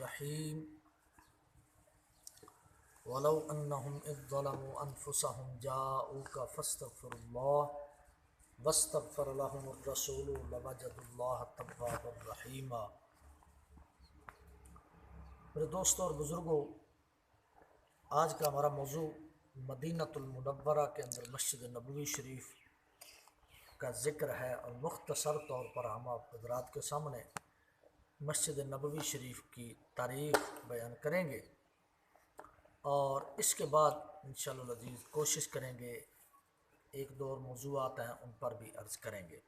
الرحیم ولو انہم اذ ظلموا انفسہم جاؤوک فاستغفروا اللہ واستغفر لهم الرسول لوجدوا اللہ توابا رحیما۔ میرے دوستوں اور بزرگوں، آج کا ہمارا موضوع مدینۃ المنورہ کے اندر مسجد نبوی شریف کا ذکر ہے، اور مختصر طور پر ہم آپ حضرات کے سامنے مسجد نبوی شریف کی تاریخ بیان کریں گے، اور اس کے بعد انشاءاللہ العزیز کوشش کریں گے ایک دو اور موضوعات ہیں ان پر بھی عرض کریں گے۔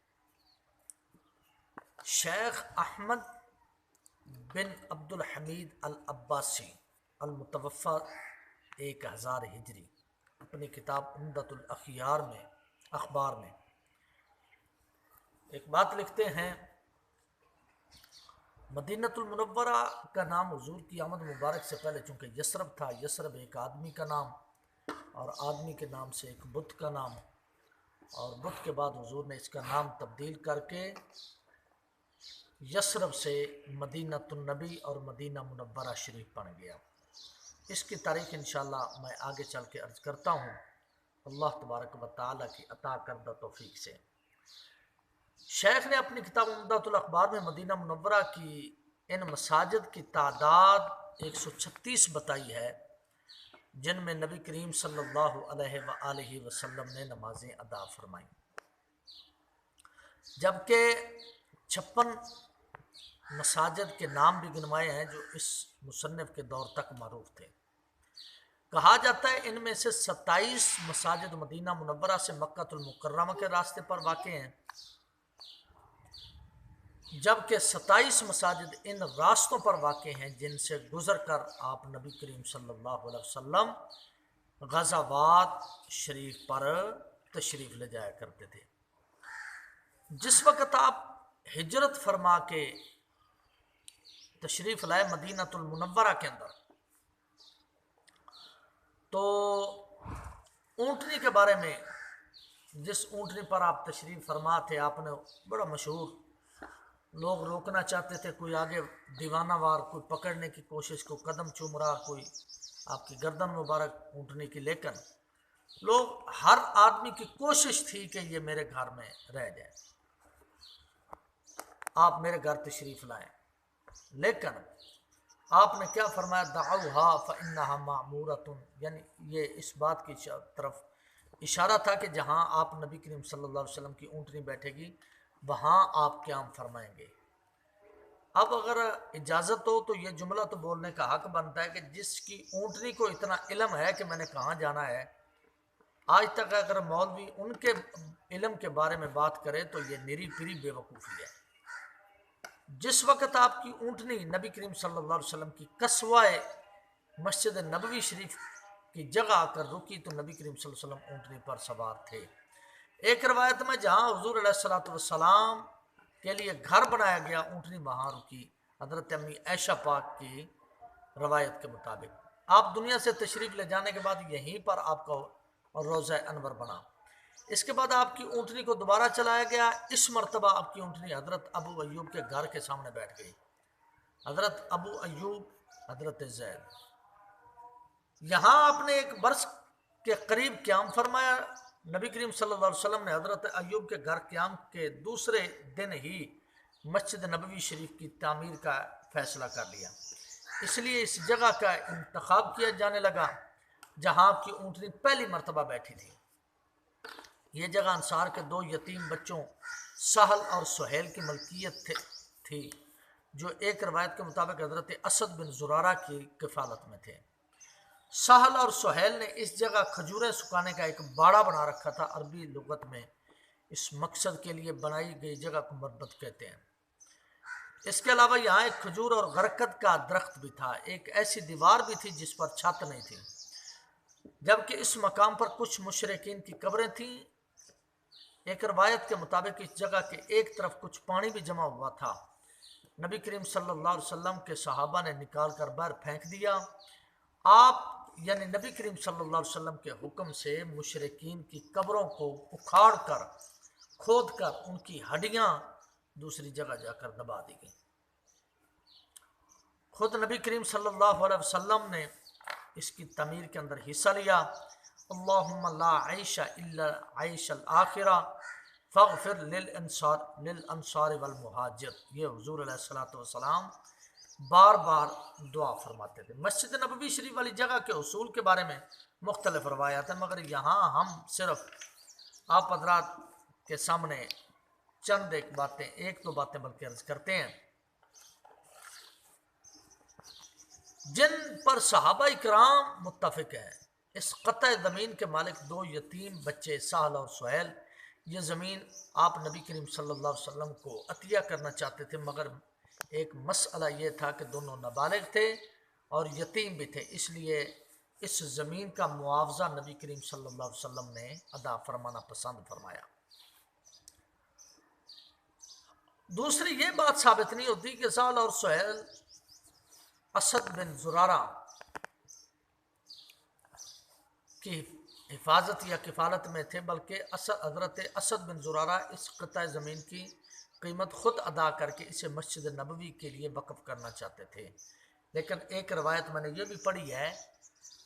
شیخ احمد بن عبد الحمید العباسی المتوفی 1000 ہجری اپنی کتاب عمدۃ الاخبار میں ایک بات لکھتے ہیں، مدینۃ المنورہ کا نام حضور کی آمد مبارک سے پہلے چونکہ یثرب تھا، یثرب ایک آدمی کا نام اور آدمی کے نام سے ایک بت کا نام، اور بت کے بعد حضور نے اس کا نام تبدیل کر کے یثرب سے مدینۃ النبی اور مدینہ منورہ شریف بن گیا۔ اس کی تاریخ انشاءاللہ میں آگے چل کے عرض کرتا ہوں اللہ تبارک و تعالیٰ کی عطا کردہ توفیق سے۔ شیخ نے اپنی کتاب عمدۃ الاخبار میں مدینہ منورہ کی ان مساجد کی تعداد 136 بتائی ہے جن میں نبی کریم صلی اللہ علیہ وآلہ وسلم نے نمازیں ادا فرمائیں، جبکہ 56 مساجد کے نام بھی گنوائے ہیں جو اس مصنف کے دور تک معروف تھے۔ کہا جاتا ہے ان میں سے 27 مساجد مدینہ منورہ سے مکہ المکرمہ کے راستے پر واقع ہیں، جبکہ 27 مساجد ان راستوں پر واقع ہیں جن سے گزر کر آپ نبی کریم صلی اللہ علیہ وسلم غزوات شریف پر تشریف لے جایا کرتے تھے۔ جس وقت آپ ہجرت فرما کے تشریف لائے مدینہ المنورہ کے اندر، تو اونٹنی کے بارے میں، جس اونٹنی پر آپ تشریف فرما تھے، آپ نے بڑا مشہور، لوگ روکنا چاہتے تھے، کوئی آگے دیوانہ وار، کوئی پکڑنے کی کوشش، کوئی قدم چوم رہا، کوئی آپ کی گردن مبارک اونٹنی کی، لیکن لوگ، ہر آدمی کی کوشش تھی کہ یہ میرے گھر میں رہ جائے، آپ میرے گھر تشریف لائیں۔ لیکن آپ نے کیا فرمایا؟ دعوہا فإنہا معمورۃ، یعنی یہ اس بات کی طرف اشارہ تھا کہ جہاں آپ نبی کریم صلی اللہ علیہ وسلم کی اونٹنی بیٹھے گی وہاں آپ قیام فرمائیں گے۔ اب اگر اجازت ہو تو یہ جملہ تو بولنے کا حق بنتا ہے کہ جس کی اونٹنی کو اتنا علم ہے کہ میں نے کہاں جانا ہے، آج تک اگر مولوی ان کے علم کے بارے میں بات کرے تو یہ نری پری بے وقوفی ہے۔ جس وقت آپ کی اونٹنی نبی کریم صلی اللہ علیہ وسلم کی قصوائے مسجد نبوی شریف کی جگہ آ کر رکی تو نبی کریم صلی اللہ علیہ وسلم اونٹنی پر سوار تھے۔ ایک روایت میں جہاں حضور علیہ السلام کے لیے گھر بنایا گیا، اونٹنی وہاں رکی، حضرت امی عائشہ پاک کی روایت کے مطابق۔ آپ دنیا سے تشریف لے جانے کے بعد یہیں پر آپ کا روضہ انور بنا۔ اس کے بعد آپ کی اونٹنی کو دوبارہ چلایا گیا، اس مرتبہ آپ کی اونٹنی حضرت ابو ایوب کے گھر کے سامنے بیٹھ گئی۔ حضرت ابو ایوب، حضرت زید، یہاں آپ نے ایک برس کے قریب قیام فرمایا۔ نبی کریم صلی اللہ علیہ وسلم نے حضرت ایوب کے گھر قیام کے دوسرے دن ہی مسجد نبوی شریف کی تعمیر کا فیصلہ کر لیا، اس لیے اس جگہ کا انتخاب کیا جانے لگا جہاں آپ کی اونٹنی پہلی مرتبہ بیٹھی تھی۔ یہ جگہ انصار کے 2 یتیم بچوں سہل اور سہیل کی ملکیت تھی، جو ایک روایت کے مطابق حضرت اسد بن زرارہ کی کفالت میں تھے۔ سہل اور سہیل نے اس جگہ کھجوریں سکھانے کا ایک باڑا بنا رکھا تھا۔ عربی لغت میں اس مقصد کے لیے بنائی گئی جگہ کو مربد کہتے ہیں۔ اس کے علاوہ یہاں ایک کھجور اور برکت کا درخت بھی تھا، ایک ایسی دیوار بھی تھی جس پر چھت نہیں تھی، جبکہ اس مقام پر کچھ مشرکین کی قبریں تھیں۔ ایک روایت کے مطابق اس جگہ کے ایک طرف کچھ پانی بھی جمع ہوا تھا، نبی کریم صلی اللہ علیہ وسلم کے صحابہ نے نکال کر باہر پھینک دیا۔ آپ یعنی نبی کریم صلی اللہ علیہ وسلم کے حکم سے مشرکین کی قبروں کو اکھاڑ کر، کھود کر ان کی ہڈیاں دوسری جگہ جا کر دبا دی گئیں۔ خود نبی کریم صلی اللہ علیہ وسلم نے اس کی تعمیر کے اندر حصہ لیا۔ اللہم لا عیش الا عیش الآخرہ فاغفر للانصار والمہاجر، یہ حضور علیہ الصلوۃ والسلام بار بار دعا فرماتے تھے۔ مسجد نبوی شریف والی جگہ کے اصول کے بارے میں مختلف روایات ہیں، مگر یہاں ہم صرف آپ حضرات کے سامنے چند ایک دو باتیں بلکہ عرض کرتے ہیں جن پر صحابہ اکرام متفق ہیں۔ اس قطع زمین کے مالک دو یتیم بچے سہل اور سہیل، یہ زمین آپ نبی کریم صلی اللہ علیہ وسلم کو عطیہ کرنا چاہتے تھے، مگر ایک مسئلہ یہ تھا کہ دونوں نابالغ تھے اور یتیم بھی تھے، اس لیے اس زمین کا معاوضہ نبی کریم صلی اللہ علیہ وسلم نے ادا فرمانا پسند فرمایا۔ دوسری یہ بات ثابت نہیں ہوتی کہ سہل اور سہیل اسد بن زرارہ کی حفاظت یا کفالت میں تھے، بلکہ حضرت اسد بن زرارہ اس قطع زمین کی قیمت خود ادا کر کے اسے مسجد نبوی کے لیے وقف کرنا چاہتے تھے۔ لیکن ایک روایت میں نے یہ بھی پڑھی ہے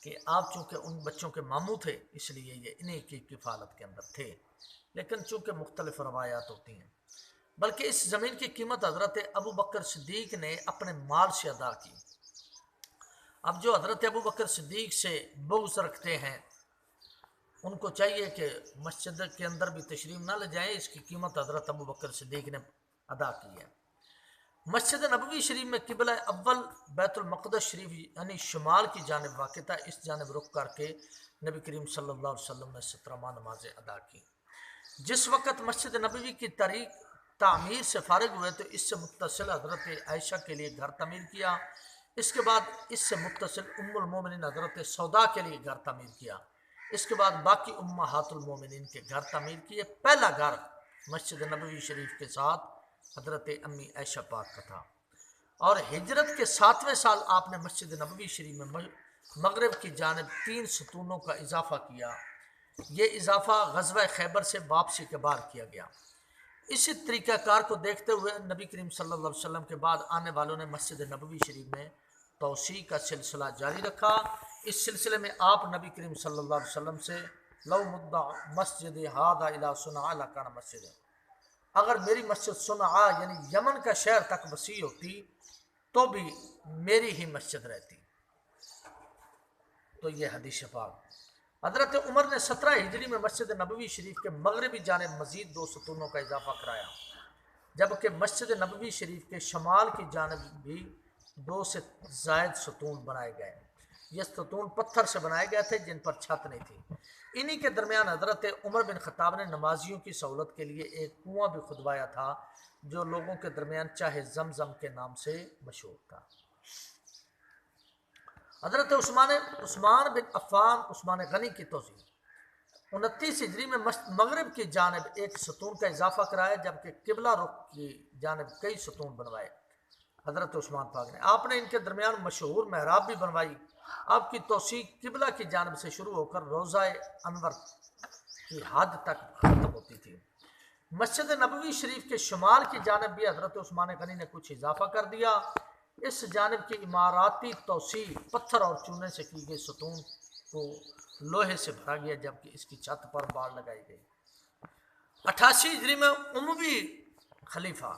کہ آپ چونکہ ان بچوں کے ماموں تھے اس لیے یہ انہیں کی کفالت کے اندر تھے، لیکن چونکہ مختلف روایات ہوتی ہیں، بلکہ اس زمین کی قیمت حضرت ابو بکر صدیق نے اپنے مال سے ادا کی۔ اب جو حضرت ابو بکر صدیق سے بغض رکھتے ہیں ان کو چاہیے کہ مسجد کے اندر بھی تشریف نہ لے جائیں، اس کی قیمت حضرت ابو بکر صدیق نے ادا کی ہے۔ مسجد نبوی شریف میں قبلہ اول بیت المقدس شریف یعنی شمال کی جانب واقع تھا، اس جانب رخ کر کے نبی کریم صلی اللہ علیہ وسلم نے 17 نمازیں ادا کی۔ جس وقت مسجد نبوی کی تعمیر سے فارغ ہوئے تو اس سے متصل حضرت عائشہ کے لیے گھر تعمیر کیا، اس کے بعد اس سے متصل ام المومنین حضرت سودا کے لیے گھر تعمیر کیا، اس کے بعد باقی امہات المومنین کے گھر تعمیر کیے۔ پہلا گھر مسجد نبوی شریف کے ساتھ حضرت امی عائشہ پاک کا تھا، اور ہجرت کے 7ویں سال آپ نے مسجد نبوی شریف میں مغرب کی جانب 3 ستونوں کا اضافہ کیا۔ یہ اضافہ غزوہ خیبر سے واپسی کے بعد کیا گیا۔ اسی طریقہ کار کو دیکھتے ہوئے نبی کریم صلی اللہ علیہ وسلم کے بعد آنے والوں نے مسجد نبوی شریف میں توسیع کا سلسلہ جاری رکھا۔ اس سلسلے میں آپ نبی کریم صلی اللہ علیہ وسلم سے لو مدع مسجد ہذا الی صنعاء لکان مسجد، اگر میری مسجد صنعاء یعنی یمن کا شہر تک وسیع ہوتی تو بھی میری ہی مسجد رہتی۔ تو یہ حدیث پاک۔ حضرت عمر نے 17 ہجری میں مسجد نبوی شریف کے مغربی جانب مزید 2 ستونوں کا اضافہ کرایا، جبکہ مسجد نبوی شریف کے شمال کی جانب بھی 2 سے زائد ستون بنائے گئے۔ یہ ستون پتھر سے بنائے گئے تھے جن پر چھت نہیں تھی۔ انہی کے درمیان حضرت عمر بن خطاب نے نمازیوں کی سہولت کے لیے ایک کنواں بھی کھدوایا تھا جو لوگوں کے درمیان چاہے زمزم کے نام سے مشہور تھا۔ حضرت عثمان بن عفان عثمان غنی کی توسیع 29 ہجری میں مغرب کی جانب ایک ستون کا اضافہ کرایا، جبکہ قبلہ رخ کی جانب کئی ستون بنوائے حضرت عثمان پاک نے۔ آپ نے ان کے درمیان مشہور محراب بھی بنوائی۔ آپ کی توسیع قبلہ کی جانب سے شروع ہو کر روضہ انور کی حد تک ختم ہوتی تھی۔ مسجد نبوی شریف کے شمال کی جانب بھی حضرت عثمان غنی نے کچھ اضافہ کر دیا۔ اس جانب کی عماراتی توسیع پتھر اور چونے سے کی گئی ستون کو لوہے سے بھرا گیا، جبکہ اس کی چھت پر بار لگائی گئی۔ 88 ہجری میں اموی خلیفہ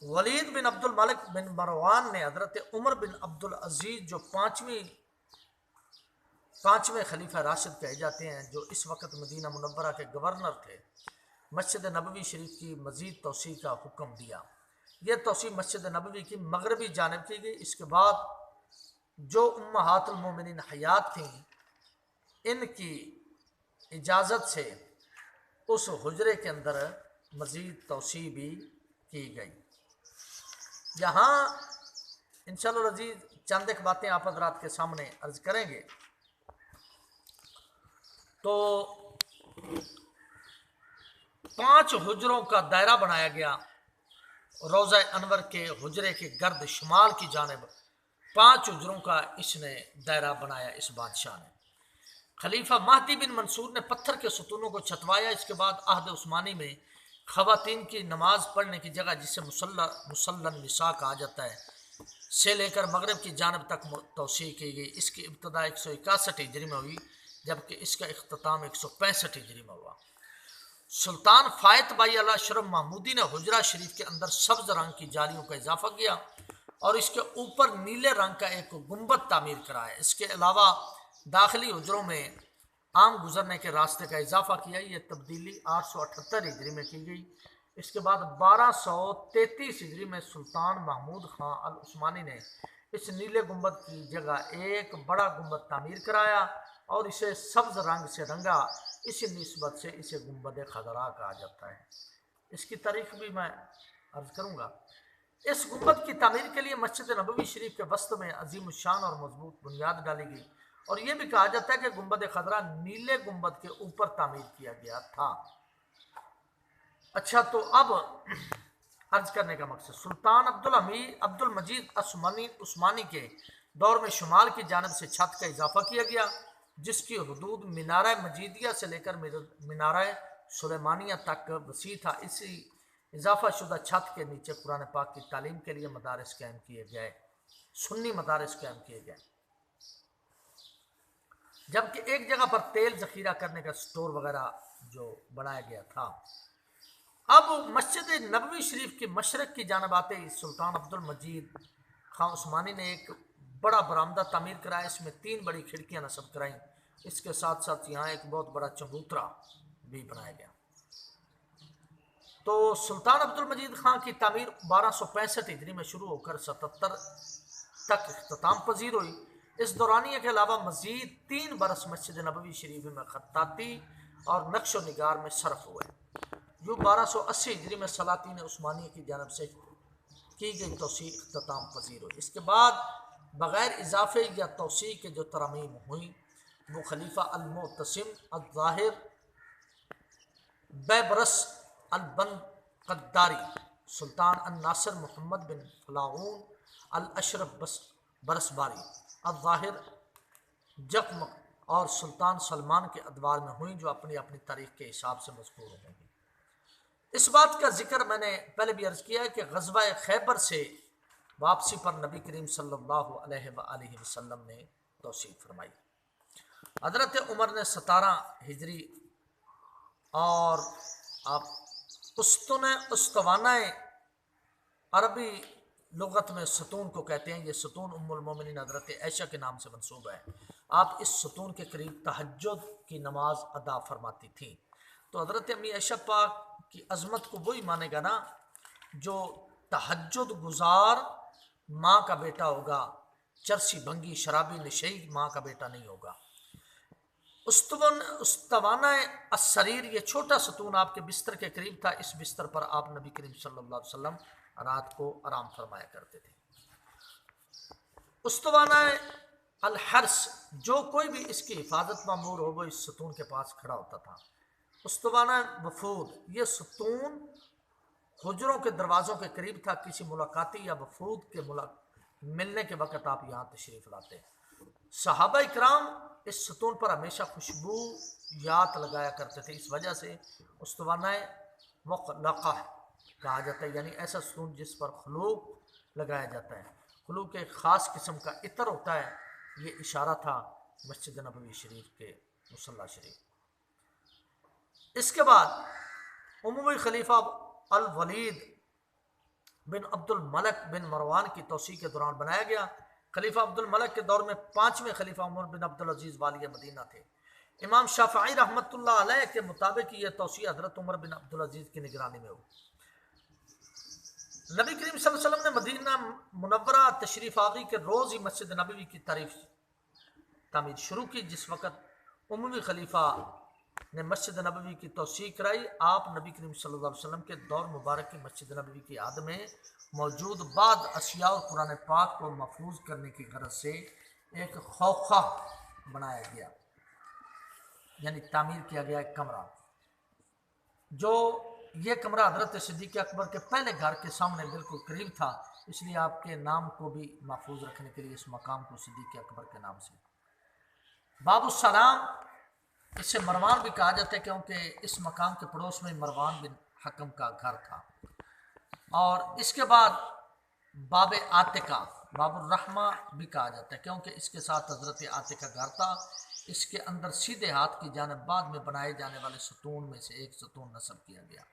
ولید بن عبد الملک بن مروان نے حضرت عمر بن عبد العزیز جو پانچویں خلیفہ راشد کہے جاتے ہیں، جو اس وقت مدینہ منورہ کے گورنر تھے، مسجد نبوی شریف کی مزید توسیع کا حکم دیا۔ یہ توسیع مسجد نبوی کی مغربی جانب کی گئی۔ اس کے بعد جو امہات المومنین حیات تھیں ان کی اجازت سے اس حجرے کے اندر مزید توسیع بھی کی گئی۔ یہاں انشاءاللہ العزیز چند ایک باتیں آپ حضرات کے سامنے عرض کریں گے۔ تو 5 حجروں کا دائرہ بنایا گیا۔ روضہ انور کے حجرے کے گرد شمال کی جانب 5 حجروں کا اس نے دائرہ بنایا اس بادشاہ نے۔ خلیفہ مہدی بن منصور نے پتھر کے ستونوں کو چھتوایا۔ اس کے بعد عہد عثمانی میں خواتین کی نماز پڑھنے کی جگہ جسے مصلی النساء کہا جاتا ہے سے لے کر مغرب کی جانب تک توسیع کی گئی۔ اس کی ابتدا 161 ہجری میں ہوئی جبکہ اس کا اختتام 165 ہجری میں ہوا۔ سلطان فائد بائی اللہ اشرف محمودی نے حجرہ شریف کے اندر سبز رنگ کی جالیوں کا اضافہ کیا اور اس کے اوپر نیلے رنگ کا ایک گنبد تعمیر کرایا۔ اس کے علاوہ داخلی حجروں میں عام گزرنے کے راستے کا اضافہ کیا۔ یہ تبدیلی 878 ہجری میں کی گئی۔ اس کے بعد 1233 ہجری میں سلطان محمود خان العثمانی نے اس نیلے گنبد کی جگہ ایک بڑا گنبد تعمیر کرایا اور اسے سبز رنگ سے رنگا۔ اسی نسبت سے اسے گنبد خضرا کہا جاتا ہے۔ اس کی تاریخ بھی میں عرض کروں گا۔ اس گنبد کی تعمیر کے لیے مسجد نبوی شریف کے وسط میں عظیم الشان اور مضبوط بنیاد ڈالی گئی اور یہ بھی کہا جاتا ہے کہ گنبد خضرا نیلے گنبد کے اوپر تعمیر کیا گیا تھا۔ اچھا، تو اب عرض کرنے کا مقصد سلطان عبد المجید عثمانی کے دور میں شمال کی جانب سے چھت کا اضافہ کیا گیا جس کی حدود مینارہ مجیدیہ سے لے کر مینارہ سلیمانیہ تک وسیع تھا۔ اسی اضافہ شدہ چھت کے نیچے قرآن پاک کی تعلیم کے لیے مدارس قائم کیے گئے، سنی مدارس قائم کیے گئے، جبکہ ایک جگہ پر تیل ذخیرہ کرنے کا سٹور وغیرہ جو بنایا گیا تھا۔ اب مسجد نبوی شریف کی مشرق کی جانب آتے ہی سلطان عبد المجید خان عثمانی نے ایک بڑا برآمدہ تعمیر کرایا۔ اس میں 3 بڑی کھڑکیاں نصب کرائیں۔ اس کے ساتھ ساتھ یہاں ایک بہت بڑا چبوترا بھی بنایا گیا۔ تو سلطان عبد المجید خان کی تعمیر 1265 ہجری میں شروع ہو کر 77 تک اختتام پذیر ہوئی۔ اس دورانیے کے علاوہ مزید 3 برس مسجد نبوی شریف میں خطاطی اور نقش و نگار میں صرف ہوئے۔ جو 1280 ہجری میں سلاطین عثمانیہ کی جانب سے کی گئی توسیع اختتام پذیر ہوئی۔ اس کے بعد بغیر اضافے یا توسیع کے جو ترامیم ہوئیں وہ خلیفہ المعتصم الظاہر بیبرس البن قداری، سلطان الناصر محمد بن فلاغون الاشرف برسباری الظاہر جقمق اور سلطان سلمان کے ادوار میں ہوئیں جو اپنی اپنی تاریخ کے حساب سے مذکور ہوں گی۔ اس بات کا ذکر میں نے پہلے بھی عرض کیا ہے کہ غزوہ خیبر سے واپسی پر نبی کریم صلی اللہ علیہ وآلہ وسلم نے توسیع فرمائی۔ حضرت عمر نے 17 ہجری اور آپ استوانہ عربی لغت میں ستون کو کہتے ہیں، یہ ستون ام المومنین حضرت عائشہ کے نام سے منسوب ہے۔ آپ اس ستون کے قریب تہجد کی نماز ادا فرماتی تھیں۔ تو حضرت امی عائشہ پاک کی عظمت کو وہی مانے گا نا جو تہجد گزار ماں کا بیٹا ہوگا، چرسی بھنگی شرابی نشئی ماں کا بیٹا نہیں ہوگا۔ استوانہ السریر یہ چھوٹا ستون آپ کے بستر کے قریب تھا۔ اس بستر پر آپ نبی کریم صلی اللہ علیہ وسلم رات کو آرام فرمایا کرتے تھے۔ استوانہ الحرس جو کوئی بھی اس کی حفاظت مامور ہو وہ اس ستون کے پاس کھڑا ہوتا تھا۔ استوانہ وفود یہ ستون حجروں کے دروازوں کے قریب تھا۔ کسی ملاقاتی یا وفود کے ملنے کے وقت آپ یہاں تشریف لاتے۔ صحابہ اکرام اس ستون پر ہمیشہ خوشبویات لگایا کرتے تھے، اس وجہ سے استوانہ مخلقہ کہا جاتا ہے، یعنی ایسا ستون جس پر خلوق لگایا جاتا ہے۔ خلوق ایک خاص قسم کا عطر ہوتا ہے، یہ اشارہ تھا مسجد نبوی شریف کے مصلی شریف۔ اس کے بعد عموی خلیفہ الولید بن عبد الملک بن مروان کی توسیع کے دوران بنایا گیا۔ خلیفہ عبد الملک کے دور میں 5ویں خلیفہ عمر بن عبد العزیز والی مدینہ تھے۔ امام شافعی رحمۃ اللہ علیہ کے مطابق یہ توسیع حضرت عمر بن عبد العزیز کی نگرانی میں ہوئی۔ نبی کریم صلی اللہ علیہ وسلم نے مدینہ منورہ تشریف آوری کے روز ہی مسجد نبوی کی تعمیر شروع کی۔ جس وقت عموی خلیفہ نے مسجد نبوی کی توسیع کرائی، آپ نبی کریم صلی اللہ علیہ وسلم کے دور مبارک کی مسجد نبوی کی عہد میں موجود بعض اشیاء اور قرآن پاک کو محفوظ کرنے کی غرض سے ایک خوخہ بنایا گیا، یعنی تعمیر کیا گیا ایک کمرہ، جو یہ کمرہ حضرت صدیق اکبر کے پہلے گھر کے سامنے بالکل قریب تھا، اس لیے آپ کے نام کو بھی محفوظ رکھنے کے لیے اس مقام کو صدیق اکبر کے نام سے باب السلام، اسے مروان بھی کہا جاتا ہے کیونکہ اس مقام کے پڑوس میں مروان بن حکم کا گھر تھا۔ اور اس کے بعد باب عاتقہ، باب الرحمہ بھی کہا جاتا ہے، کیونکہ اس کے ساتھ حضرت عاتقہ گھر تھا۔ اس کے اندر سیدھے ہاتھ کی جانب بعد میں بنائے جانے والے ستون میں سے ایک ستون نصب کیا گیا۔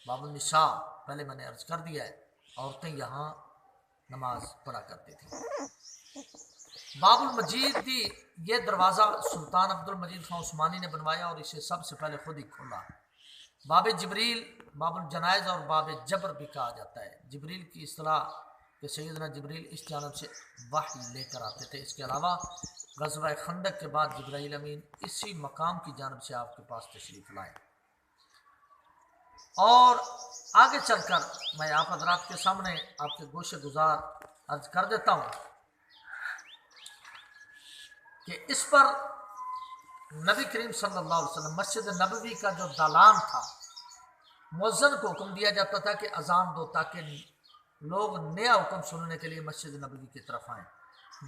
باب النساء، پہلے میں نے عرض کر دیا ہے، عورتیں یہاں نماز پڑھا کرتی تھیں۔ باب المجید بھی، یہ دروازہ سلطان عبد المجید خان عثمانی نے بنوایا اور اسے سب سے پہلے خود ہی کھولا۔ باب جبریل، باب الجنائز اور باب جبر بھی کہا جاتا ہے۔ جبریل کی اصطلاح کہ سیدنا جبریل اس جانب سے وحی لے کر آتے تھے۔ اس کے علاوہ غزوہ خندق کے بعد جبرائیل امین اسی مقام کی جانب سے آپ کے پاس تشریف لائے۔ اور آگے چل کر میں آپ حضرات کے سامنے آپ کے گوشے گزار عرض کر دیتا ہوں کہ اس پر نبی کریم صلی اللہ علیہ وسلم مسجد نبوی کا جو دالان تھا، مؤذن کو حکم دیا جاتا تھا کہ اذان دو تاکہ لوگ نیا حکم سننے کے لیے مسجد نبوی کی طرف آئیں۔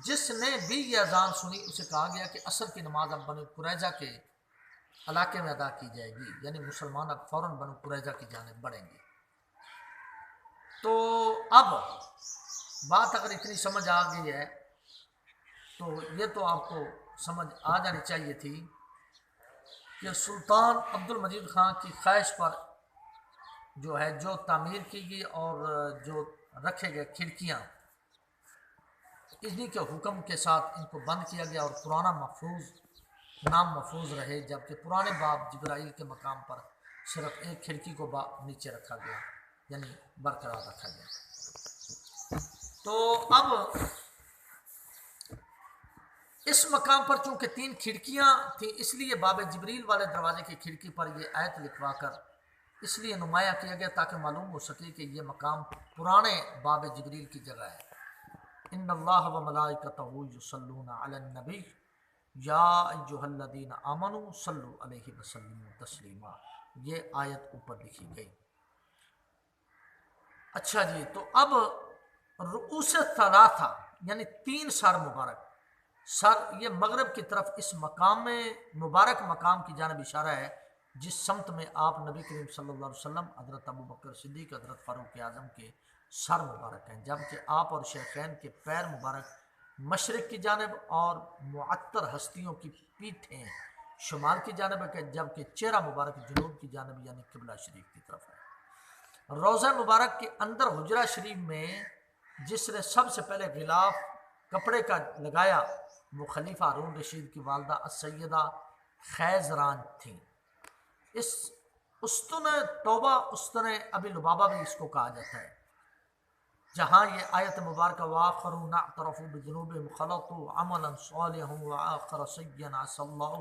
جس نے بھی یہ اذان سنی اسے کہا گیا کہ عصر کی نماز اب بنو قریظہ کے علاقے میں ادا کی جائے گی، یعنی مسلمان اب فوراً بنو قریظہ کی جانب بڑھیں گے۔ تو اب بات اگر اتنی سمجھ آ گئی ہے تو یہ تو آپ کو سمجھ آ جانی چاہیے تھی کہ سلطان عبد المجید خان کی خواہش پر جو ہے جو تعمیر کی گئی اور جو رکھے گئے کھڑکیاں، انہی کے حکم کے ساتھ ان کو بند کیا گیا اور پرانا نام محفوظ رہے، جبکہ پرانے باب جبرائیل کے مقام پر صرف ایک کھڑکی کو نیچے رکھا گیا، یعنی برقرار رکھا گیا۔ تو اب اس مقام پر چونکہ 3 کھڑکیاں تھیں، اس لیے باب جبریل والے دروازے کی کھڑکی پر یہ آیت لکھوا کر اس لیے نمایاں کیا گیا تاکہ معلوم ہو سکے کہ یہ مقام پرانے باب جبریل کی جگہ ہے۔ ان اللہ و ملائکتہ یصلون علی النبی یا ایھا الذین آمنوا صلوا علیہ وسلموا تسلیما، یہ آیت اوپر لکھی گئی۔ اچھا جی، تو اب رؤوس ثلاثہ یعنی 3 سر مبارک، سر یہ مغرب کی طرف اس مقام میں مبارک مقام کی جانب اشارہ ہے جس سمت میں آپ نبی کریم صلی اللہ علیہ وسلم، حضرت ابوبکر صدیق، حضرت فاروق اعظم کے سر مبارک ہیں، جبکہ آپ اور شیخین کے پیر مبارک مشرق کی جانب اور معطر ہستیوں کی پیٹھیں شمال کی جانب ہے، جبکہ چہرہ مبارک جنوب کی جانب یعنی قبلہ شریف کی طرف ہے۔ روضہ مبارک کے اندر حجرہ شریف میں جس نے سب سے پہلے غلاف کپڑے کا لگایا وہ خلیفہ ہارون رشید کی والدہ السیدہ خیزران تھیں۔ اس استن توبہ، استن ابی لبابہ بھی اس کو کہا جاتا ہے، جہاں یہ آیت مبارکہ وآخرون اعترفوا بذنوبہم خلطوا عملا صالحا وآخر سیئا عسى اللہ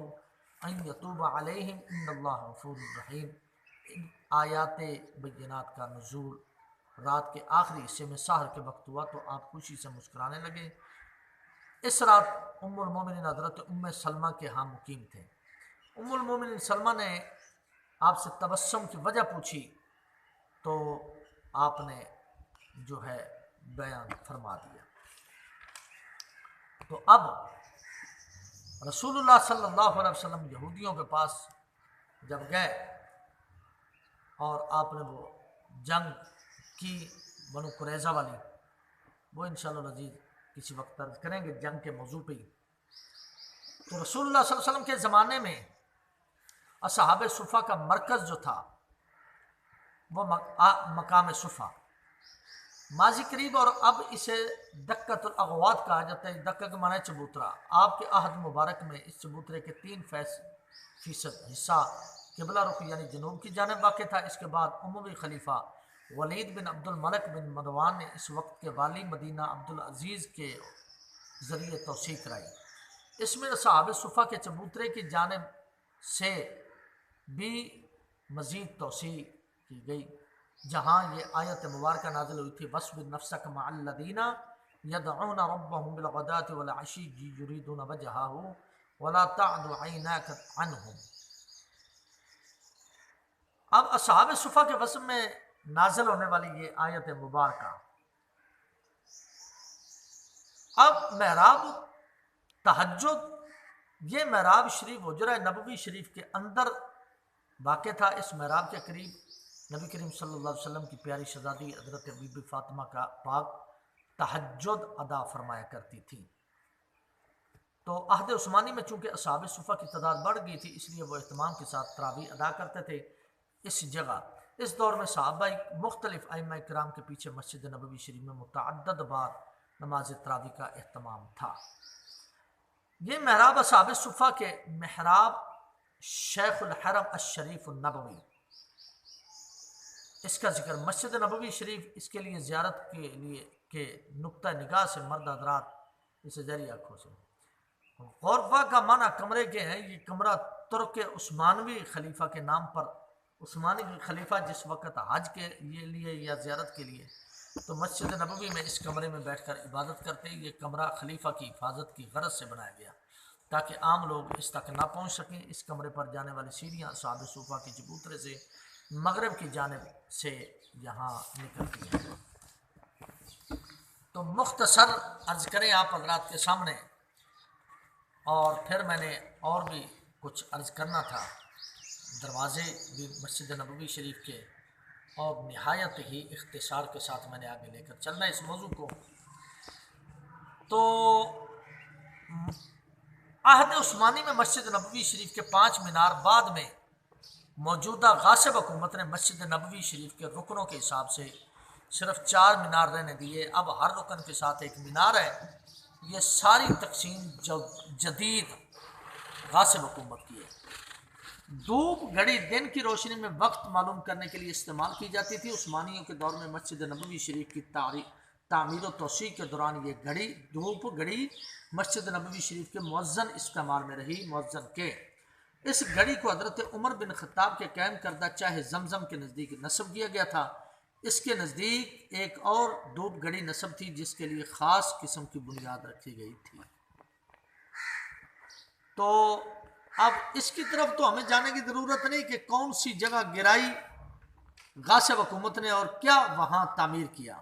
ان یتوب علیہم ان اللہ غفور رحیم، ان آیات بینات کا نزول رات کے آخری حصے میں سحر کے وقت ہوا تو آپ خوشی سے مسکرانے لگے۔ اس رات ام المومنین حضرت ام سلمہ کے ہاں مقیم تھے۔ ام المومنین سلمہ نے آپ سے تبسم کی وجہ پوچھی تو آپ نے جو ہے بیان فرما دیا۔ تو اب رسول اللہ صلی اللہ علیہ وسلم یہودیوں کے پاس جب گئے اور آپ نے وہ جنگ کی بنو قریظہ والی، وہ انشاءاللہ العزیز کسی وقت عرض کریں گے جنگ کے موضوع پہ ہی، تو رسول اللہ صلی اللہ علیہ وسلم کے زمانے میں اصحاب صفہ کا مرکز جو تھا وہ مقام صفہ ماضی قریب، اور اب اسے دکۃ الاغوات کہا جاتا ہے۔ دکہ کے معنی چبوترا۔ آپ کے عہد مبارک میں اس چبوترے کے 3% حصہ قبلہ رخ یعنی جنوب کی جانب واقع تھا۔ اس کے بعد اموی خلیفہ ولید بن عبد الملک بن مروان نے اس وقت کے والی مدینہ عبدالعزیز کے ذریعے توسیع کرائی۔ اس میں صحابہ صفہ کے چبوترے کی جانب سے بھی مزید توسیع کی گئی، جہاں یہ آیت مبارکہ نازل ہوئی تھی وَاصْبِرْ نَفْسَكَ مَعَ الَّذِينَ يَدْعُونَ رَبَّهُمْ بِالْغَدَاةِ وَالْعَشِيِّ يُرِيدُونَ وَجْهَهُ وَلَا تَعْدُ عَيْنَاكَ عَنْهُمْ۔ اب اصحاب صفہ کے وصف میں نازل ہونے والی یہ آیت مبارکہ، اب محراب تہجد، یہ محراب شریف حجرہ نبوی شریف کے اندر واقع تھا۔ اس محراب کے قریب نبی کریم صلی اللہ علیہ وسلم کی پیاری شہزادی حضرت بی بی فاطمہ کا پاک تہجد ادا فرمایا کرتی تھی۔ تو عہد عثمانی میں چونکہ اصحاب صفہ کی تعداد بڑھ گئی تھی، اس لیے وہ اہتمام کے ساتھ تراویح ادا کرتے تھے اس جگہ۔ اس دور میں صحابہ مختلف ائمہ کرام کے پیچھے مسجد نبوی شریف میں متعدد بار نماز تراویح کا اہتمام تھا۔ یہ محراب اصحاب صفہ کے محراب شیخ الحرم الشریف النبوی، اس کا ذکر مسجد نبوی شریف اس کے لیے زیارت کے لیے کہ نقطہ نگاہ سے مرد حضرات اسے ذریعہ آنکھوں سے غرفہ کا معنی کمرے کے ہیں۔ یہ کمرہ ترک عثمانوی خلیفہ کے نام پر، عثمانی خلیفہ جس وقت حج کے لیے یا زیارت کے لیے تو مسجد نبوی میں اس کمرے میں بیٹھ کر عبادت کرتے۔ یہ کمرہ خلیفہ کی حفاظت کی غرض سے بنایا گیا تاکہ عام لوگ اس تک نہ پہنچ سکیں۔ اس کمرے پر جانے والی سیڑھیاں اصحاب صفہ کے چبوترے سے مغرب کی جانب سے یہاں نکلتی ہیں۔ تو مختصر عرض کریں آپ حضرات کے سامنے، اور پھر میں نے اور بھی کچھ عرض کرنا تھا۔ دروازے بھی مسجد نبوی شریف کے، اور نہایت ہی اختصار کے ساتھ میں نے آگے لے کر چلنا اس موضوع کو۔ تو عہد عثمانی میں مسجد نبوی شریف کے 5 مینار بعد میں موجودہ غاصب حکومت نے مسجد نبوی شریف کے رکنوں کے حساب سے صرف 4 مینار رہنے دیے۔ اب ہر رکن کے ساتھ ایک مینار ہے۔ یہ ساری تقسیم جو جدید غاصب حکومت کی ہے۔ دھوپ گھڑی دن کی روشنی میں وقت معلوم کرنے کے لیے استعمال کی جاتی تھی۔ عثمانیوں کے دور میں مسجد نبوی شریف کی تعمیر و توسیع کے دوران یہ گھڑی، دھوپ گھڑی مسجد نبوی شریف کے مؤذن استعمال میں رہی۔ مؤذن کے اس گھڑی کو حضرت عمر بن خطاب کے قائم کردہ چاہے زمزم کے نزدیک نصب کیا گیا تھا۔ اس کے نزدیک ایک اور دھوپ گھڑی نصب تھی جس کے لیے خاص قسم کی بنیاد رکھی گئی تھی۔ تو اب اس کی طرف تو ہمیں جانے کی ضرورت نہیں کہ کون سی جگہ گرائی غاصب حکومت نے اور کیا وہاں تعمیر کیا۔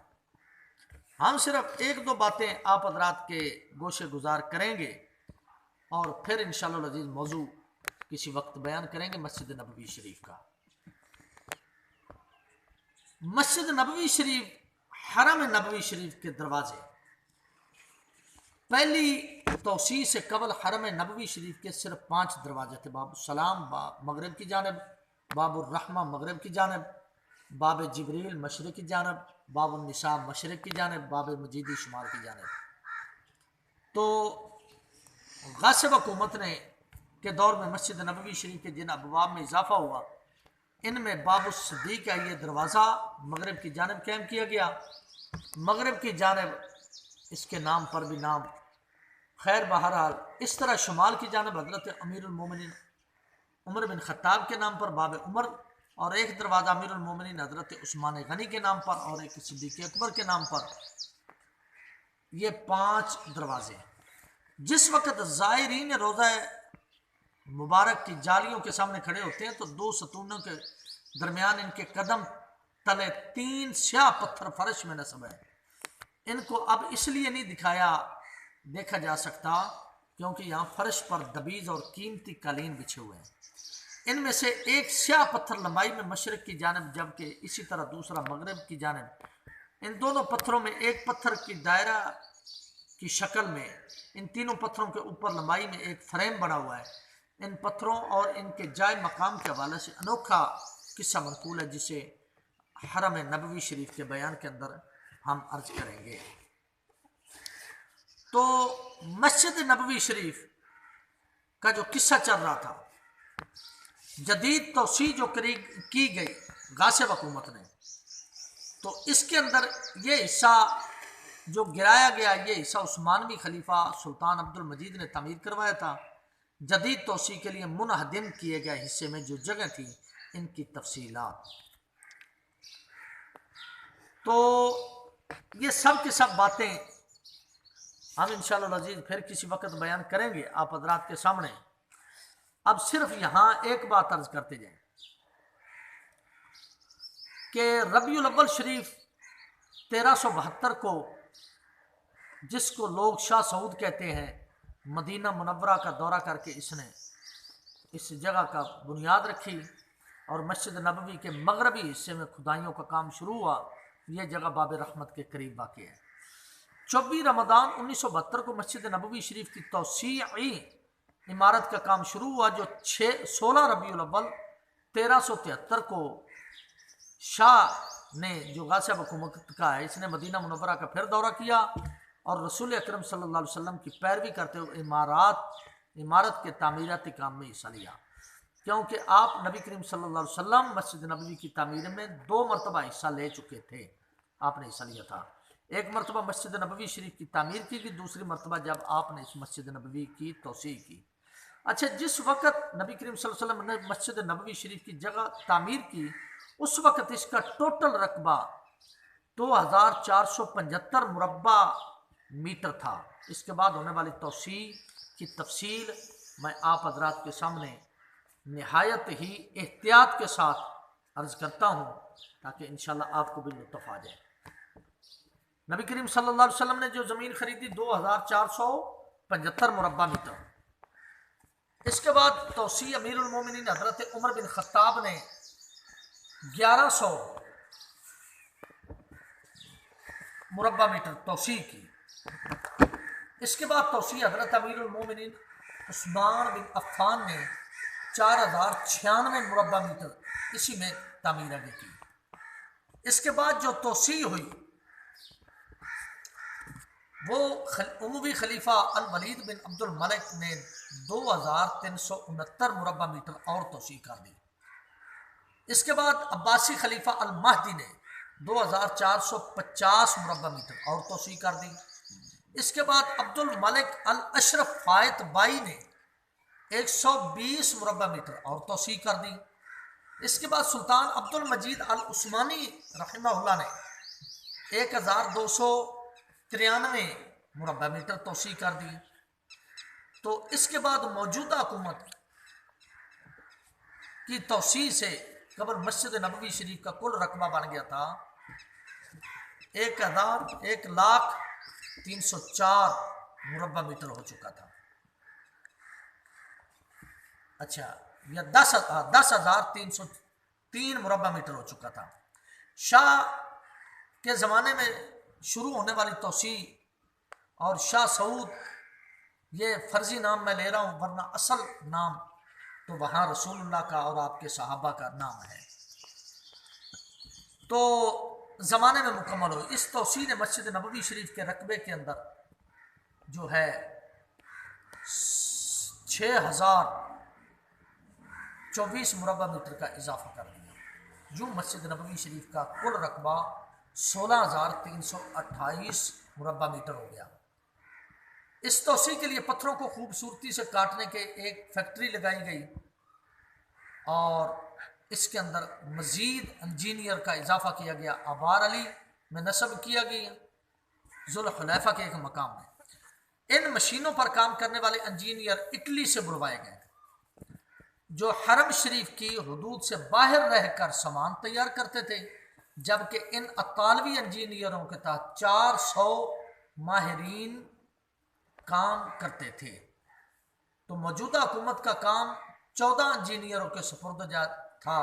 ہم صرف 1-2 باتیں آپ حضرات کے گوشے گزار کریں گے اور پھر انشاءاللہ العزیز موضوع کسی وقت بیان کریں گے مسجد نبوی شریف کا۔ مسجد نبوی شریف، حرم نبوی شریف کے دروازے پہلی توسیع سے قبل حرم نبوی شریف کے صرف 5 دروازے تھے۔ باب السلام مغرب کی جانب، باب الرحمہ مغرب کی جانب، باب جبریل مشرق کی جانب، باب النساء مشرق کی جانب، باب مجیدی شمال کی جانب۔ تو غاصب حکومت نے کے دور میں مسجد نبوی شریف کے جن ابواب میں اضافہ ہوا، ان میں باب الصدیق کا یہ دروازہ مغرب کی جانب قائم کیا گیا۔ مغرب کی جانب اس کے نام پر بھی نام، خیر بہرحال اس طرح شمال کی جانب حضرت امیر المومنین عمر بن خطاب کے نام پر باب عمر، اور ایک دروازہ امیر المومنین حضرت عثمان غنی کے نام پر، اور ایک صدیق اکبر کے نام پر۔ یہ 5 دروازے جس وقت زائرین روضہ مبارک کی جالیوں کے سامنے کھڑے ہوتے ہیں تو 2 ستونوں کے درمیان ان کے قدم تلے 3 سیاہ پتھر فرش میں نصب ہے۔ ان کو اب اس لیے نہیں دیکھا جا سکتا کیونکہ یہاں فرش پر دبیز اور قیمتی قالین بچھے ہوئے ہیں۔ ان میں سے ایک سیاہ پتھر لمبائی میں مشرق کی جانب جبکہ اسی طرح دوسرا مغرب کی جانب۔ ان دونوں پتھروں میں ایک پتھر کی دائرہ کی شکل میں، ان تینوں پتھروں کے اوپر لمبائی میں ایک فریم بنا ہوا ہے۔ ان پتھروں اور ان کے جائے مقام کے حوالے سے انوکھا قصہ منقول ہے جسے حرم نبوی شریف کے بیان کے اندر ہم عرض کریں گے۔ تو مسجد نبوی شریف کا جو قصہ چل رہا تھا، جدید توسیع جو کی گئی غاصب حکومت نے، تو اس کے اندر یہ حصہ جو گرایا گیا، یہ حصہ عثمانوی خلیفہ سلطان عبد المجید نے تعمیر کروایا تھا۔ جدید توسیع کے لیے منہدم کیے گئے حصے میں جو جگہ تھی، ان کی تفصیلات تو یہ سب کی سب باتیں ہم انشاءاللہ العزیز پھر کسی وقت بیان کریں گے آپ حضرات کے سامنے۔ اب صرف یہاں ایک بات عرض کرتے جائیں کہ ربیع الاول شریف 1372 کو، جس کو لوگ شاہ سعود کہتے ہیں، مدینہ منورہ کا دورہ کر کے اس نے اس جگہ کا بنیاد رکھی اور مسجد نبوی کے مغربی حصے میں کھدائیوں کا کام شروع ہوا۔ یہ جگہ باب رحمت کے قریب واقع ہے۔ 24 رمضان 1972 کو مسجد نبوی شریف کی توسیعی عمارت کا کام شروع ہوا، جو 16 ربیع الاول 1373 کو شاہ نے، جو غاصب حکومت کا ہے، اس نے مدینہ منورہ کا پھر دورہ کیا اور رسول اکرم صلی اللہ علیہ وسلم کی پیروی کرتے ہوئے عمارت کے تعمیراتی کام میں حصہ لیا، کیونکہ آپ نبی کریم صلی اللہ علیہ وسلم مسجد نبوی کی تعمیر میں 2 مرتبہ حصہ لے چکے تھے۔ آپ نے حصہ لیا تھا، ایک مرتبہ مسجد نبوی شریف کی تعمیر کی گئی، دوسری مرتبہ جب آپ نے اس مسجد نبوی کی توسیع کی۔ اچھا، جس وقت نبی کریم صلی اللہ علیہ وسلم نے مسجد نبوی شریف کی جگہ تعمیر کی، اس وقت اس کا ٹوٹل رقبہ 2475 مربع میٹر تھا۔ اس کے بعد ہونے والی توسیع کی تفصیل میں آپ حضرات کے سامنے نہایت ہی احتیاط کے ساتھ عرض کرتا ہوں، تاکہ انشاءاللہ آپ کو بھی لطف آ جائے۔ نبی کریم صلی اللہ علیہ وسلم نے جو زمین خریدی 2475 مربع میٹر۔ اس کے بعد توسیع امیر المومنین حضرت عمر بن خطاب نے 1100 مربع میٹر توسیع کی۔ اس کے بعد توسیع حضرت امیر المومنین عثمان بن عفان نے 4096 مربع میٹر اسی میں تعمیر آگے کی۔ اس کے بعد جو توسیع ہوئی وہ عموی خلیفہ الولید بن عبد الملک نے 2369 مربع میٹر اور توسیع کر دی۔ اس کے بعد عباسی خلیفہ المہدی نے 2450 مربع میٹر اور توسیع کر دی۔ اس کے بعد عبد الملک الاشرف فائت بائی نے 120 مربع میٹر اور توسیع کر دی۔ اس کے بعد سلطان عبد المجید العثمانی رحمہ اللہ نے 1293 مربع میٹر توسیع کر دی۔ تو اس کے بعد موجودہ حکومت کی توسیع سے قبل مسجد نبوی شریف کا کل رقبہ بن گیا تھا 1,03,4 مربع میٹر ہو چکا تھا۔ اچھا، یا 10,303 مربع میٹر ہو چکا تھا۔ شاہ کے زمانے میں شروع ہونے والی توسیع اور شاہ سعود، یہ فرضی نام میں لے رہا ہوں، ورنہ اصل نام تو وہاں رسول اللہ کا اور آپ کے صحابہ کا نام ہے، تو زمانے میں مکمل ہوئی۔ اس توسیع نے مسجد نبوی شریف کے رقبے کے اندر جو ہے 6024 مربع میٹر کا اضافہ کر دیا، جو مسجد نبوی شریف کا کل رقبہ 16,328 مربع میٹر ہو گیا۔ اس توسیع کے لیے پتھروں کو خوبصورتی سے کاٹنے کے ایک فیکٹری لگائی گئی اور اس کے اندر مزید انجینئر کا اضافہ کیا گیا۔ آبار علی میں نصب کیا گیا، ذوالحلیفہ کے ایک مقام میں۔ ان مشینوں پر کام کرنے والے انجینئر اٹلی سے بلوائے گئے تھے، جو حرم شریف کی حدود سے باہر رہ کر سامان تیار کرتے تھے، جبکہ ان اطالوی انجینئروں کے تحت 400 ماہرین کام کرتے تھے۔ تو موجودہ حکومت کا کام 14 انجینئروں کے سپرد تھا،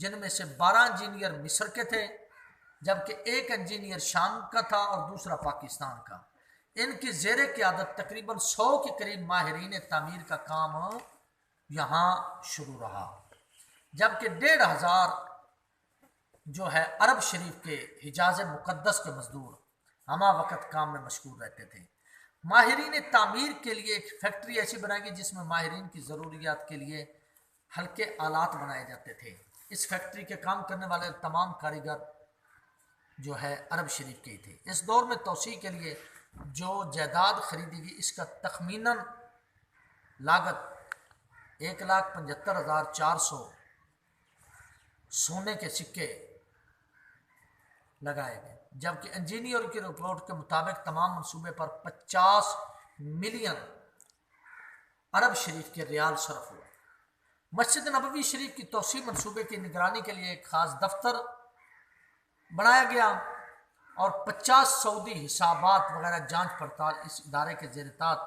جن میں سے 12 انجینئر مصر کے تھے، جبکہ ایک انجینئر شام کا تھا اور دوسرا پاکستان کا۔ ان کی زیر قیادت تقریباً 100 کے قریب ماہرین تعمیر کا کام یہاں شروع رہا، جبکہ 1,500 جو ہے عرب شریف کے حجاز مقدس کے مزدور ہمہ وقت کام میں مشغول رہتے تھے۔ ماہرین تعمیر کے لیے ایک فیکٹری ایسی بنائی گئی جس میں ماہرین کی ضروریات کے لیے ہلکے آلات بنائے جاتے تھے۔ اس فیکٹری کے کام کرنے والے تمام کاریگر جو ہے عرب شریف کے ہی تھے۔ اس دور میں توسیع کے لیے جو جائیداد خریدی گئی، اس کا تخمیناً لاگت 1,75,400 سونے کے سکے لگائے گئے، جبکہ انجینئر کی رپورٹ کے مطابق تمام منصوبے پر 50 ملین عرب شریف کے ریال صرف ہوئے۔ مسجد نبوی شریف کی توسیع منصوبے کی نگرانی کے لیے ایک خاص دفتر بنایا گیا اور 50 سعودی حسابات وغیرہ جانچ پڑتال اس ادارے کے زیر تحت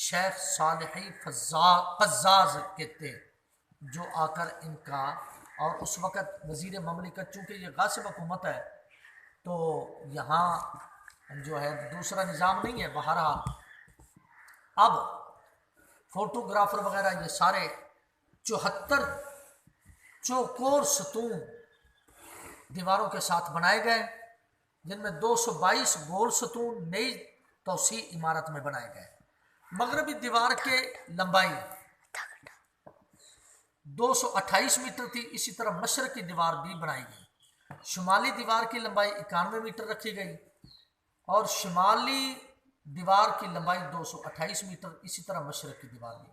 شیخ صالحی قزاز کے تھے، جو آ کر ان کا اور اس وقت وزیر مملکت، چونکہ یہ غاصب حکومت ہے تو یہاں جو ہے دوسرا نظام نہیں ہے، بہرحال اب فوٹوگرافر وغیرہ یہ سارے 74 چوکور ستون دیواروں کے ساتھ بنائے گئے، جن میں 222 گول ستون نئی توسیع عمارت میں بنائے گئے۔ مغربی دیوار کے لمبائی 228 میٹر تھی، اسی طرح مشرق کی دیوار بھی بنائی گئی۔ شمالی دیوار کی لمبائی 91 میٹر رکھی گئی اور شمالی دیوار کی لمبائی 228 میٹر، اسی طرح مشرق کی دیوار بھی۔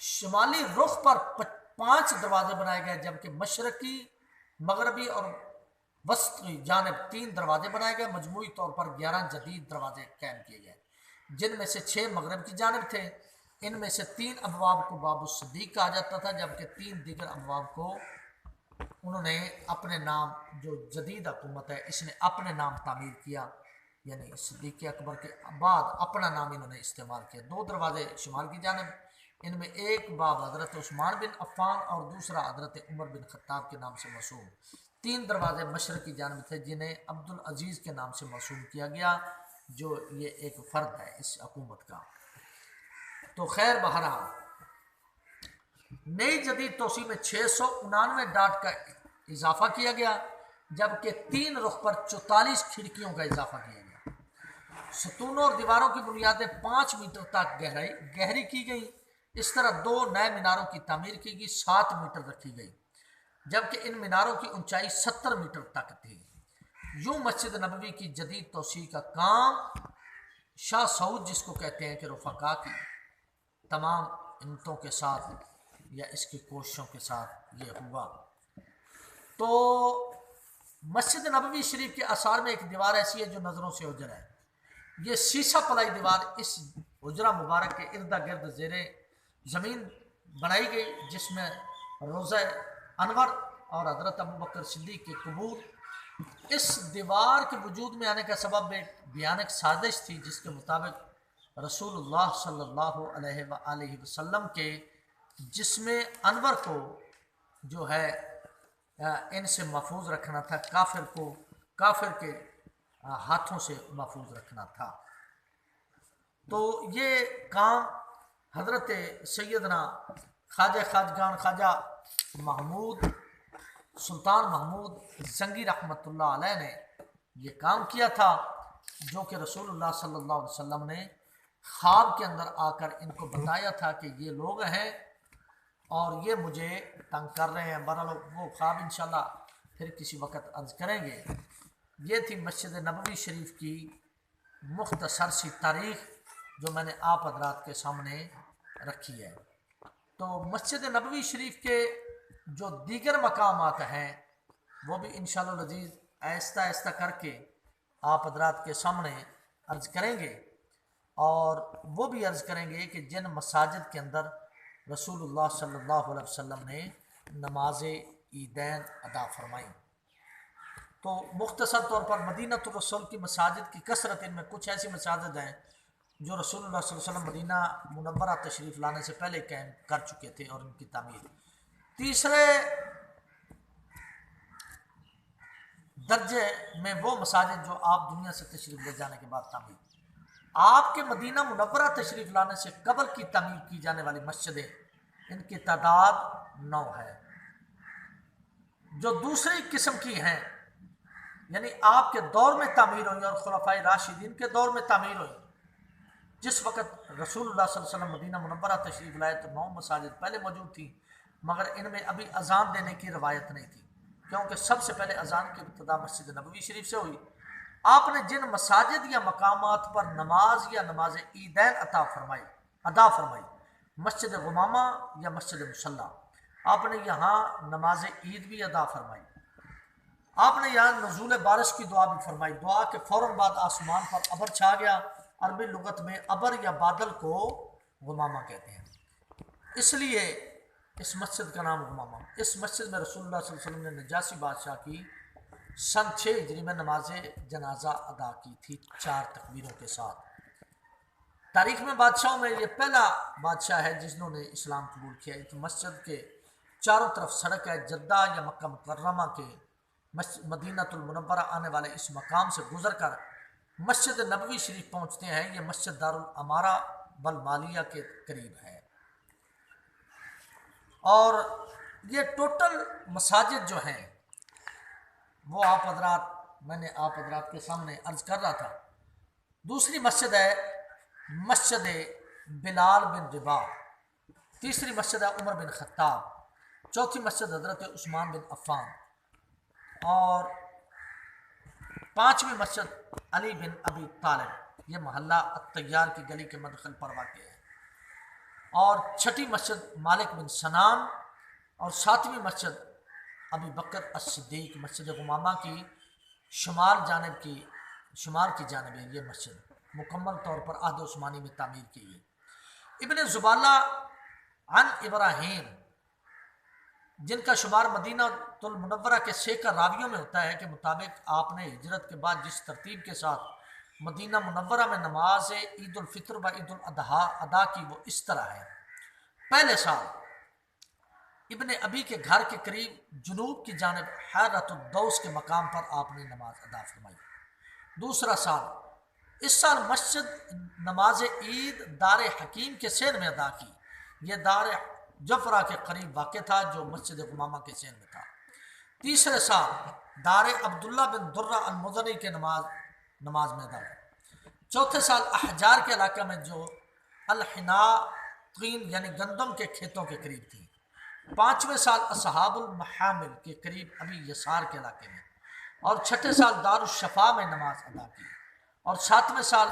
شمالی رخ پر 5 دروازے بنائے گئے، جبکہ مشرقی، مغربی اور وسطی جانب 3 دروازے بنائے گئے۔ مجموعی طور پر 11 جدید دروازے قائم کیے گئے، جن میں سے 6 مغرب کی جانب تھے۔ ان میں سے 3 ابواب کو باب الصدیق کہا جاتا تھا، جبکہ 3 دیگر ابواب کو انہوں نے اپنے نام، جو جدید حکومت ہے اس نے اپنے نام تعمیر کیا، یعنی صدیق اکبر کے بعد اپنا نام انہوں نے استعمال کیا۔ 2 دروازے شمال کی جانب، ان میں ایک باب حضرت عثمان بن عفان اور دوسرا حضرت عمر بن خطاب کے نام سے موسوم۔ 3 دروازے مشرق کی جانب تھے، جنہیں عبدالعزیز کے نام سے موسوم کیا گیا، جو یہ ایک فرد ہے اس حکومت کا۔ تو خیر بہرحال نئی جدید توسیع میں 699 ڈاٹ کا اضافہ کیا گیا، جبکہ 3 رخ پر 44 کھڑکیوں کا اضافہ کیا گیا۔ ستونوں اور دیواروں کی بنیادیں 5 میٹر تک گہری کی گئی۔ اس طرح 2 نئے میناروں کی تعمیر کی گئی، 7 میٹر رکھی گئی، جبکہ ان میناروں کی اونچائی 70 میٹر تک تھی۔ یوں مسجد نبوی کی جدید توسیع کا کام شاہ سعود، جس کو کہتے ہیں کہ رفقا کی تمام ہمتوں کے ساتھ یا اس کی کوششوں کے ساتھ یہ ہوا۔ تو مسجد نبوی شریف کے آثار میں ایک دیوار ایسی ہے جو نظروں سے اوجھل ہے۔ یہ سیسہ پلائی دیوار اس حجرہ مبارک کے ارد گرد زیر زمین بنائی گئی، جس میں روضہ انور اور حضرت ابوبکر صدیق کے قبور۔ اس دیوار کے وجود میں آنے کا سبب ایک بھیانک سازش تھی، جس کے مطابق رسول اللہ صلی اللہ علیہ وآلہ وسلم کے جسم انور کو جو ہے ان سے محفوظ رکھنا تھا، کافر کے ہاتھوں سے محفوظ رکھنا تھا۔ تو یہ کام حضرت سیدنا خواجہ خواجگان خواجہ محمود سلطان محمود زنگی رحمۃ اللہ علیہ نے یہ کام کیا تھا، جو کہ رسول اللہ صلی اللہ علیہ وسلم نے خواب کے اندر آ کر ان کو بتایا تھا کہ یہ لوگ ہیں اور یہ مجھے تنگ کر رہے ہیں۔ بہرحال وہ خواب انشاءاللہ پھر کسی وقت عرض کریں گے۔ یہ تھی مسجد نبوی شریف کی مختصر سی تاریخ جو میں نے آپ حضرات کے سامنے رکھی ہے۔ تو مسجد نبوی شریف کے جو دیگر مقامات ہیں وہ بھی انشاءاللہ العزیز آہستہ آہستہ کر کے آپ حضرات کے سامنے عرض کریں گے، اور وہ بھی عرض کریں گے کہ جن مساجد کے اندر رسول اللہ صلی اللہ علیہ وسلم نے نماز عیدین ادا فرمائی۔ تو مختصر طور پر مدینہ الرسول کی مساجد کی کثرت، ان میں کچھ ایسی مساجد ہیں جو رسول اللہ صلی اللہ علیہ وسلم مدینہ منورہ تشریف لانے سے پہلے قائم کر چکے تھے اور ان کی تعمیر۔ تیسرے درجے میں وہ مساجد جو آپ دنیا سے تشریف لے جانے کے بعد تعمیر۔ آپ کے مدینہ منورہ تشریف لانے سے قبل کی تعمیر کی جانے والی مسجدیں، ان کی تعداد 9 ہے۔ جو دوسری قسم کی ہیں، یعنی آپ کے دور میں تعمیر ہوئی اور خلفائے راشدین کے دور میں تعمیر ہوئی، جس وقت رسول اللہ صلی اللہ علیہ وسلم مدینہ منورہ تشریف لائے تو 9 مساجد پہلے موجود تھی، مگر ان میں ابھی اذان دینے کی روایت نہیں تھی، کیونکہ سب سے پہلے اذان کی ابتدا مسجد نبوی شریف سے ہوئی۔ آپ نے جن مساجد یا مقامات پر نماز یا نماز عیدین ادا فرمائی، مسجد غمامہ یا مسجد مصلی، آپ نے یہاں نماز عید بھی ادا فرمائی۔ آپ نے یہاں نزول بارش کی دعا بھی فرمائی۔ دعا کے فوراً بعد آسمان پر ابر چھا گیا۔ عربی لغت میں ابر یا بادل کو غمامہ کہتے ہیں، اس لیے اس مسجد کا نام غمامہ۔ اس مسجد میں رسول اللہ صلی اللہ علیہ وسلم نے نجاشی بادشاہ کی سن 6 ہجری میں نماز جنازہ ادا کی تھی 4 تکبیروں کے ساتھ۔ تاریخ میں بادشاہوں میں یہ پہلا بادشاہ ہے جس نے اسلام قبول کیا۔ اس مسجد کے چاروں طرف سڑک ہے، جدہ یا مکہ مکرمہ کے مدینہ المنورہ آنے والے اس مقام سے گزر کر مسجد نبوی شریف پہنچتے ہیں۔ یہ مسجد دارالامارہ بالمالیہ کے قریب ہے۔ اور یہ ٹوٹل مساجد جو ہیں وہ آپ حضرات، میں نے آپ حضرات کے سامنے عرض کر رہا تھا۔ دوسری مسجد ہے مسجد بلال بن رباح، تیسری مسجد ہے عمر بن خطاب، چوتھی مسجد حضرت عثمان بن عفان، اور پانچویں مسجد علی بن ابی طالب، یہ محلہ الطیار کی گلی کے مدخل پر واقع ہے، اور چھٹی مسجد مالک بن سنان، اور ساتویں مسجد ابی بکر الصدیق مسجد غمامہ کی شمال کی جانب ہے۔ یہ مسجد مکمل طور پر عہد عثمانی میں تعمیر کی ہے۔ ابن زبالہ عن ابراہیم، جن کا شمار مدینہ المنورہ کے سیکڑ راویوں میں ہوتا ہے، کے مطابق آپ نے ہجرت کے بعد جس ترتیب کے ساتھ مدینہ منورہ میں نماز عید الفطر و عید الاضحیٰ ادا کی وہ اس طرح ہے۔ پہلے سال ابن ابی کے گھر کے قریب جنوب کی جانب حیرۃ الدوس کے مقام پر آپ نے نماز ادا فرمائی۔ دوسرا سال، اس سال مسجد نماز عید دار حکیم کے سین میں ادا کی، یہ دار جفرہ کے قریب واقع تھا جو مسجد غمامہ کے سین میں تھا۔ تیسرے سال دار عبداللہ بن درہ المزنی کے نماز میں ادا کی۔ چوتھے سال احجار کے علاقہ میں جو الحناطین یعنی گندم کے کھیتوں کے قریب تھی۔ پانچویں سال اصحاب المحامل کے قریب ابی یسار کے علاقے میں، اور چھٹے سال دار الشفا میں نماز ادا کی، اور ساتویں سال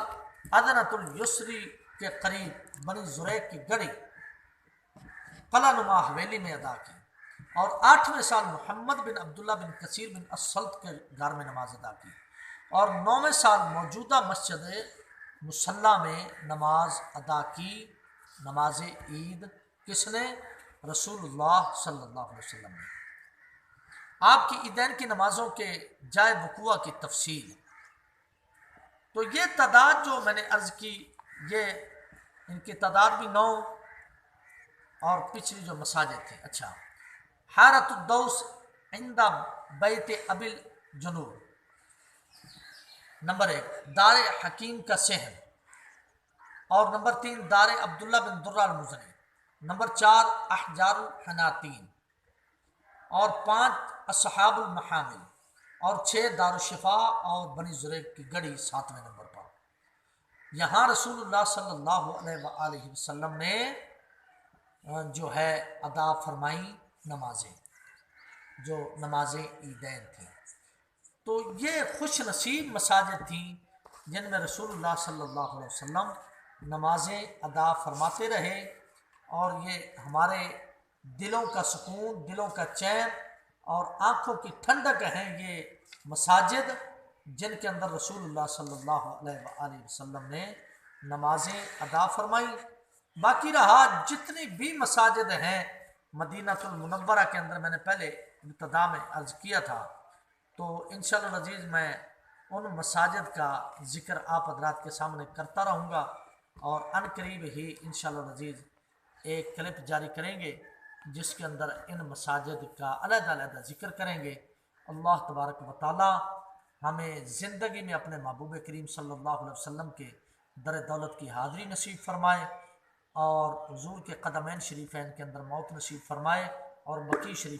ادنۃ الیسری کے قریب بنی زریق کی گڑی قلعہ نما حویلی میں ادا کی، اور آٹھویں سال محمد بن عبداللہ بن کثیر بن السلط کے گھر میں نماز ادا کی، اور نویں سال موجودہ مسجد مصلی میں نماز ادا کی۔ نماز عید کس نے؟ رسول اللہ صلی اللہ علیہ وسلم نے۔ آپ کی عیدین کی نمازوں کے جائے وقوع کی تفصیل، تو یہ تعداد جو میں نے عرض کی، یہ ان کی تعداد بھی 9 اور پچھلی جو مساجد تھے۔ اچھا، حیرۃ الدوس عند بیت ابی الجنوب، نمبر 1 دار حکیم کا صحن، اور نمبر 3 دار عبداللہ بن درہ المزنی، نمبر 4 احجار الحناطین، اور 5 اصحاب المحامل، اور 6 دار الشفا اور بنی زریق کی گڑی 7ویں نمبر پر۔ یہاں رسول اللہ صلی اللہ علیہ وآلہ وسلم نے جو ہے ادا فرمائی نمازیں، جو نمازیں عیدین تھیں۔ تو یہ خوش نصیب مساجد تھیں جن میں رسول اللہ صلی اللہ علیہ وسلم نمازیں ادا فرماتے رہے، اور یہ ہمارے دلوں کا سکون، دلوں کا چین اور آنکھوں کی ٹھنڈک ہیں یہ مساجد جن کے اندر رسول اللہ صلی اللہ علیہ وآلہ وسلم نے نمازیں ادا فرمائی۔ باقی رہا جتنی بھی مساجد ہیں مدینہ المنورہ کے اندر، میں نے پہلے ابتدا میں عرض کیا تھا، تو انشاءاللہ العزیز میں ان مساجد کا ذکر آپ حضرات کے سامنے کرتا رہوں گا، اور ان قریب ہی انشاءاللہ العزیز ایک کلپ جاری کریں گے جس کے اندر ان مساجد کا علیحدہ علیحدہ ذکر کریں گے۔ اللہ تبارک و تعالی ہمیں زندگی میں اپنے محبوب کریم صلی اللہ علیہ وسلم کے در دولت کی حاضری نصیب فرمائے، اور حضور کے قدمین شریفین کے اندر موت نصیب فرمائے، اور بقی شریف